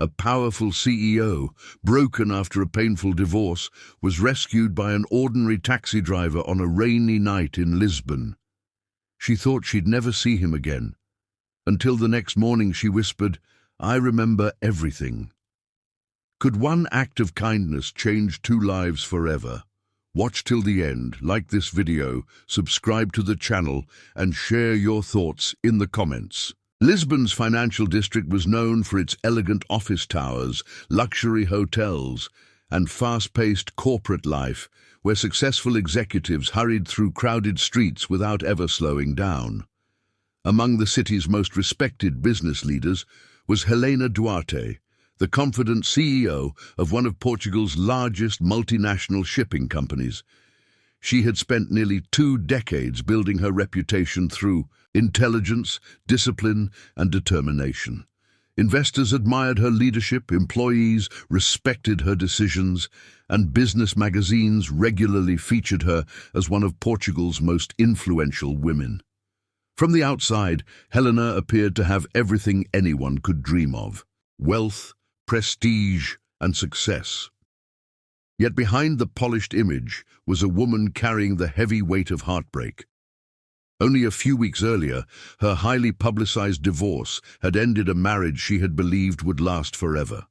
A powerful CEO, broken after a painful divorce, was rescued by an ordinary taxi driver on a rainy night in Lisbon. She thought she'd never see him again, until the next morning she whispered, "I remember everything." Could one act of kindness change two lives forever? Watch till the end, like this video, subscribe to the channel, and share your thoughts in the comments. Lisbon's financial district was known for its elegant office towers, luxury hotels, and fast-paced corporate life, where successful executives hurried through crowded streets without ever slowing down. Among the city's most respected business leaders was Helena Duarte, the confident CEO of one of Portugal's largest multinational shipping companies. She had spent nearly 2 decades building her reputation through intelligence, discipline, and determination. Investors admired her leadership, employees respected her decisions, and business magazines regularly featured her as one of Portugal's most influential women. From the outside, Helena appeared to have everything anyone could dream of: wealth, prestige, and success. Yet behind the polished image was a woman carrying the heavy weight of heartbreak. Only a few weeks earlier, her highly publicized divorce had ended a marriage she had believed would last forever.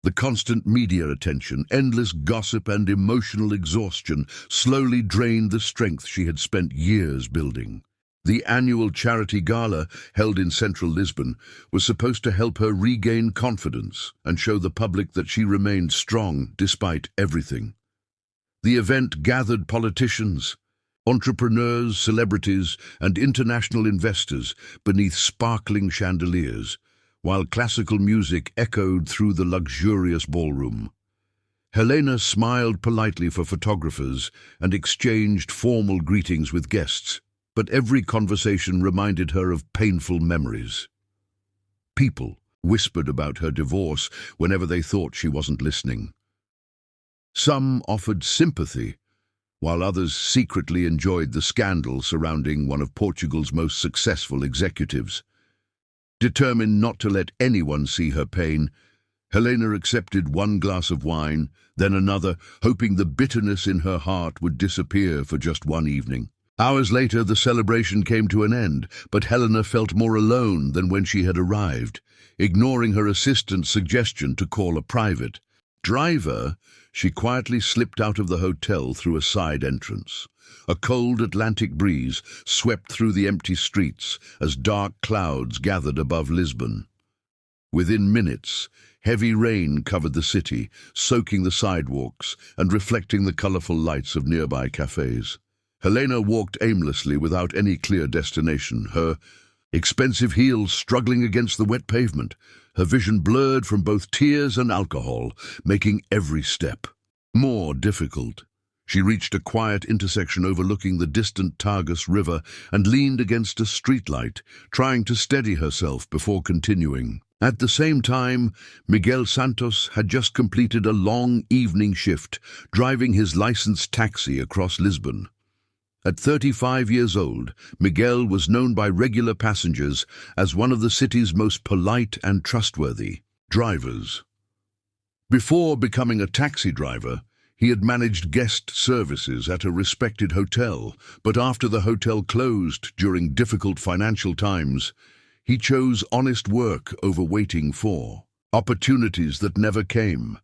The constant media attention, endless gossip, and emotional exhaustion slowly drained the strength she had spent years building. The annual charity gala, held in central Lisbon, was supposed to help her regain confidence and show the public that she remained strong despite everything. The event gathered politicians, entrepreneurs, celebrities, and international investors beneath sparkling chandeliers, while classical music echoed through the luxurious ballroom. Helena smiled politely for photographers and exchanged formal greetings with guests, but every conversation reminded her of painful memories. People whispered about her divorce whenever they thought she wasn't listening. Some offered sympathy, while others secretly enjoyed the scandal surrounding one of Portugal's most successful executives. Determined not to let anyone see her pain, Helena accepted one glass of wine, then another, hoping the bitterness in her heart would disappear for just one evening. Hours later, the celebration came to an end, but Helena felt more alone than when she had arrived. Ignoring her assistant's suggestion to call a private driver, she quietly slipped out of the hotel through a side entrance. A cold Atlantic breeze swept through the empty streets as dark clouds gathered above Lisbon. Within minutes, heavy rain covered the city, soaking the sidewalks and reflecting the colorful lights of nearby cafes. Helena walked aimlessly without any clear destination, her expensive heels struggling against the wet pavement, her vision blurred from both tears and alcohol, making every step more difficult. She reached a quiet intersection overlooking the distant Tagus River and leaned against a streetlight, trying to steady herself before continuing. At the same time, Miguel Santos had just completed a long evening shift, driving his licensed taxi across Lisbon. At 35 years old, Miguel was known by regular passengers as one of the city's most polite and trustworthy drivers. Before becoming a taxi driver, he had managed guest services at a respected hotel, but after the hotel closed during difficult financial times, he chose honest work over waiting for opportunities that never came.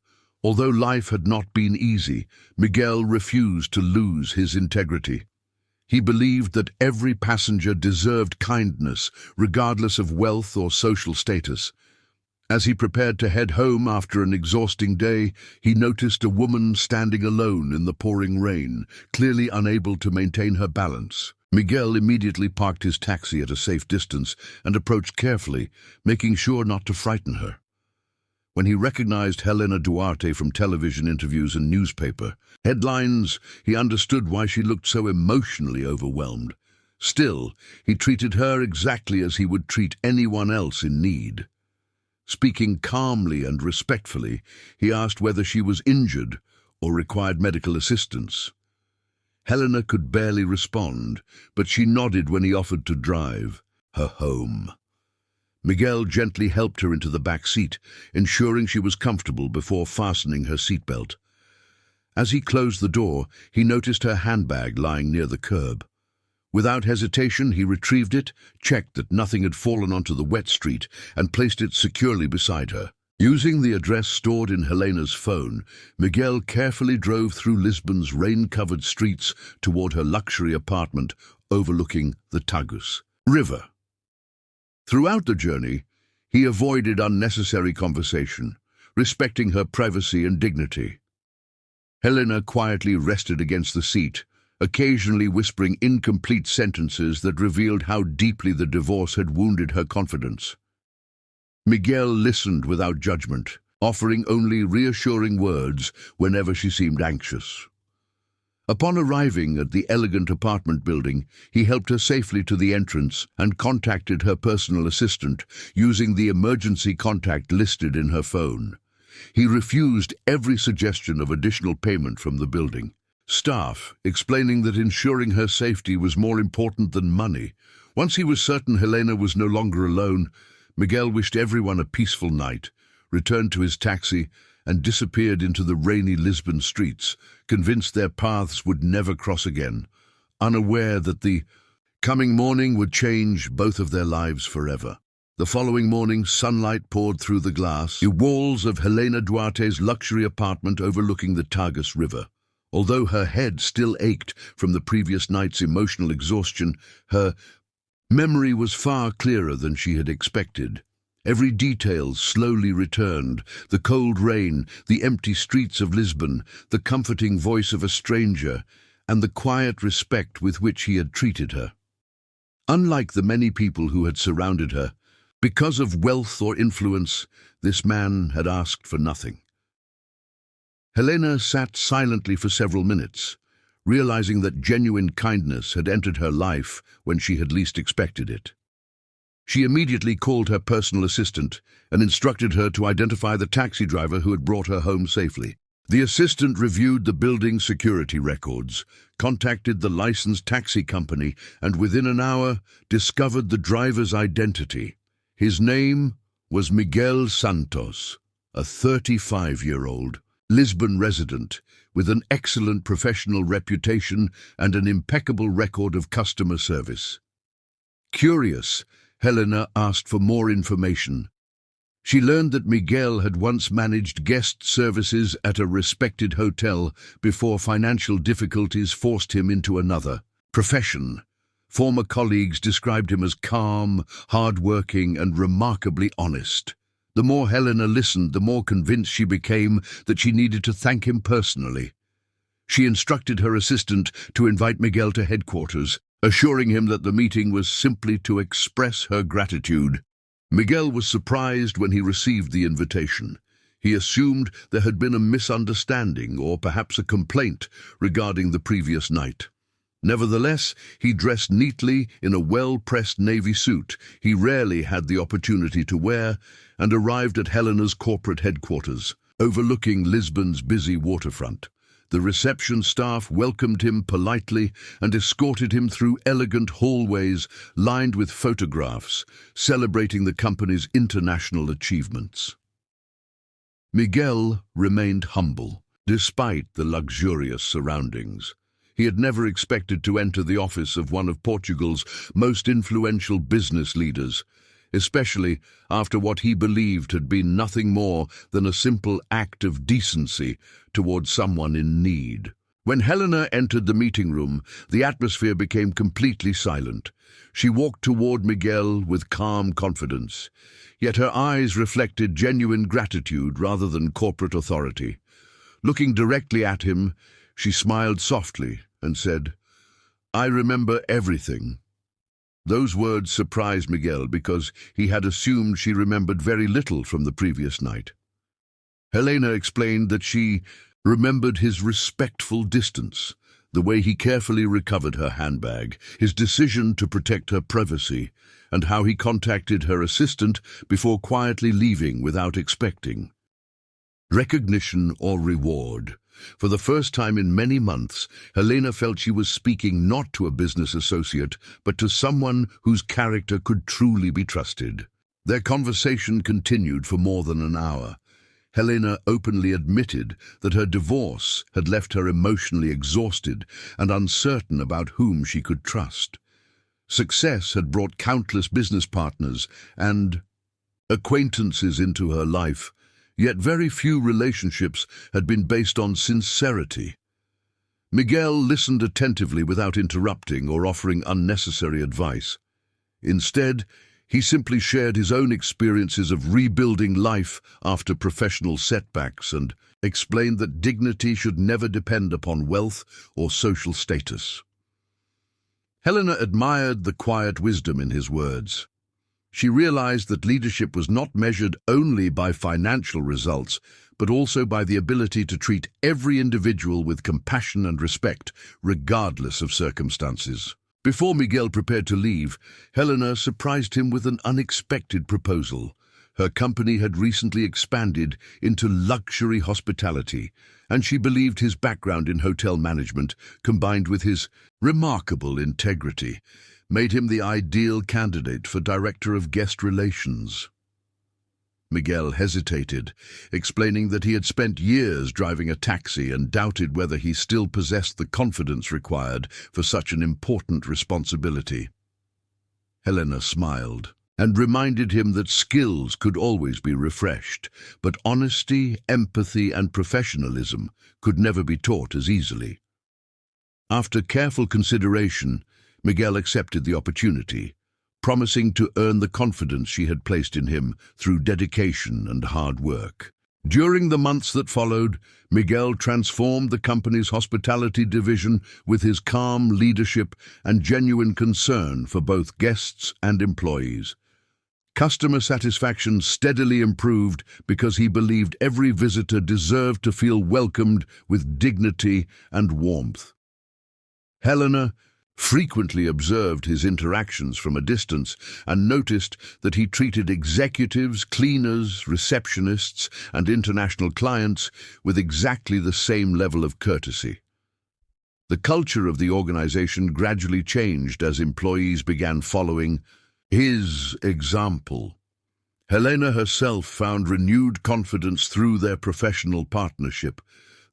Although life had not been easy, Miguel refused to lose his integrity. He believed that every passenger deserved kindness, regardless of wealth or social status. As he prepared to head home after an exhausting day, he noticed a woman standing alone in the pouring rain, clearly unable to maintain her balance. Miguel immediately parked his taxi at a safe distance and approached carefully, making sure not to frighten her. When he recognized Helena Duarte from television interviews and newspaper headlines, he understood why she looked so emotionally overwhelmed. Still, he treated her exactly as he would treat anyone else in need. Speaking calmly and respectfully, he asked whether she was injured or required medical assistance. Helena could barely respond, but she nodded when he offered to drive her home. Miguel gently helped her into the back seat, ensuring she was comfortable before fastening her seatbelt. As he closed the door, he noticed her handbag lying near the curb. Without hesitation, he retrieved it, checked that nothing had fallen onto the wet street, and placed it securely beside her. Using the address stored in Helena's phone, Miguel carefully drove through Lisbon's rain-covered streets toward her luxury apartment overlooking the Tagus River. Throughout the journey, he avoided unnecessary conversation, respecting her privacy and dignity. Helena quietly rested against the seat, occasionally whispering incomplete sentences that revealed how deeply the divorce had wounded her confidence. Miguel listened without judgment, offering only reassuring words whenever she seemed anxious. Upon arriving at the elegant apartment building, he helped her safely to the entrance and contacted her personal assistant using the emergency contact listed in her phone. He refused every suggestion of additional payment from the building staff, explaining that ensuring her safety was more important than money. Once he was certain Helena was no longer alone, Miguel wished everyone a peaceful night, returned to his taxi, and disappeared into the rainy Lisbon streets, convinced their paths would never cross again, unaware that the coming morning would change both of their lives forever. The following morning, sunlight poured through the glass, the walls of Helena Duarte's luxury apartment overlooking the Tagus River. Although her head still ached from the previous night's emotional exhaustion, her memory was far clearer than she had expected. Every detail slowly returned: the cold rain, the empty streets of Lisbon, the comforting voice of a stranger, and the quiet respect with which he had treated her. Unlike the many people who had surrounded her, because of wealth or influence, this man had asked for nothing. Helena sat silently for several minutes, realizing that genuine kindness had entered her life when she had least expected it. She immediately called her personal assistant and instructed her to identify the taxi driver who had brought her home safely. The assistant reviewed the building's security records, contacted the licensed taxi company, and within an hour discovered the driver's identity. His name was Miguel Santos, a 35-year-old Lisbon resident with an excellent professional reputation and an impeccable record of customer service. Curious, Helena asked for more information. She learned that Miguel had once managed guest services at a respected hotel before financial difficulties forced him into another profession. Former colleagues described him as calm, hard-working, and remarkably honest. The more Helena listened, the more convinced she became that she needed to thank him personally. She instructed her assistant to invite Miguel to headquarters, assuring him that the meeting was simply to express her gratitude. Miguel was surprised when he received the invitation. He assumed there had been a misunderstanding or perhaps a complaint regarding the previous night. Nevertheless, he dressed neatly in a well-pressed navy suit he rarely had the opportunity to wear, and arrived at Helena's corporate headquarters, overlooking Lisbon's busy waterfront. The reception staff welcomed him politely and escorted him through elegant hallways lined with photographs, celebrating the company's international achievements. Miguel remained humble, despite the luxurious surroundings. He had never expected to enter the office of one of Portugal's most influential business leaders, especially after what he believed had been nothing more than a simple act of decency towards someone in need. When Helena entered the meeting room, the atmosphere became completely silent. She walked toward Miguel with calm confidence, yet her eyes reflected genuine gratitude rather than corporate authority. Looking directly at him, she smiled softly and said, "I remember everything." Those words surprised Miguel because he had assumed she remembered very little from the previous night. Helena explained that she remembered his respectful distance, the way he carefully recovered her handbag, his decision to protect her privacy, and how he contacted her assistant before quietly leaving without expecting recognition or reward. For the first time in many months, Helena felt she was speaking not to a business associate, but to someone whose character could truly be trusted. Their conversation continued for more than an hour. Helena openly admitted that her divorce had left her emotionally exhausted and uncertain about whom she could trust. Success had brought countless business partners and acquaintances into her life, yet very few relationships had been based on sincerity. Miguel listened attentively without interrupting or offering unnecessary advice. Instead, he simply shared his own experiences of rebuilding life after professional setbacks and explained that dignity should never depend upon wealth or social status. Helena admired the quiet wisdom in his words. She realized that leadership was not measured only by financial results, but also by the ability to treat every individual with compassion and respect, regardless of circumstances. Before Miguel prepared to leave, Helena surprised him with an unexpected proposal. Her company had recently expanded into luxury hospitality, and she believed his background in hotel management, combined with his remarkable integrity, made him the ideal candidate for Director of Guest Relations. Miguel hesitated, explaining that he had spent years driving a taxi and doubted whether he still possessed the confidence required for such an important responsibility. Helena smiled and reminded him that skills could always be refreshed, but honesty, empathy, and professionalism could never be taught as easily. After careful consideration, Miguel accepted the opportunity, promising to earn the confidence she had placed in him through dedication and hard work. During the months that followed, Miguel transformed the company's hospitality division with his calm leadership and genuine concern for both guests and employees. Customer satisfaction steadily improved because he believed every visitor deserved to feel welcomed with dignity and warmth. Helena frequently observed his interactions from a distance and noticed that he treated executives, cleaners, receptionists, and international clients with exactly the same level of courtesy. The culture of the organization gradually changed as employees began following his example. Helena herself found renewed confidence through their professional partnership.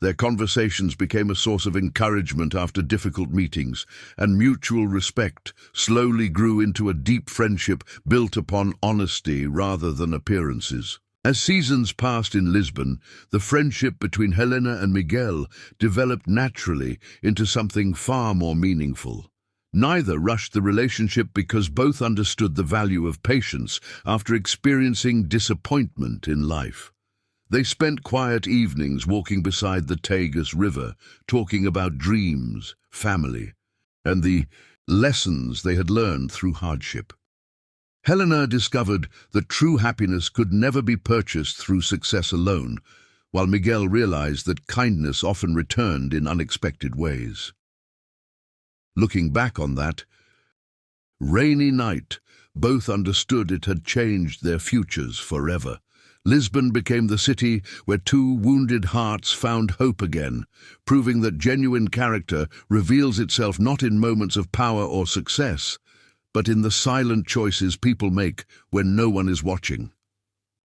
Their conversations became a source of encouragement after difficult meetings, and mutual respect slowly grew into a deep friendship built upon honesty rather than appearances. As seasons passed in Lisbon, the friendship between Helena and Miguel developed naturally into something far more meaningful. Neither rushed the relationship because both understood the value of patience after experiencing disappointment in life. They spent quiet evenings walking beside the Tagus River, talking about dreams, family, and the lessons they had learned through hardship. Helena discovered that true happiness could never be purchased through success alone, while Miguel realized that kindness often returned in unexpected ways. Looking back on that rainy night, both understood it had changed their futures forever. Lisbon became the city where two wounded hearts found hope again, proving that genuine character reveals itself not in moments of power or success, but in the silent choices people make when no one is watching.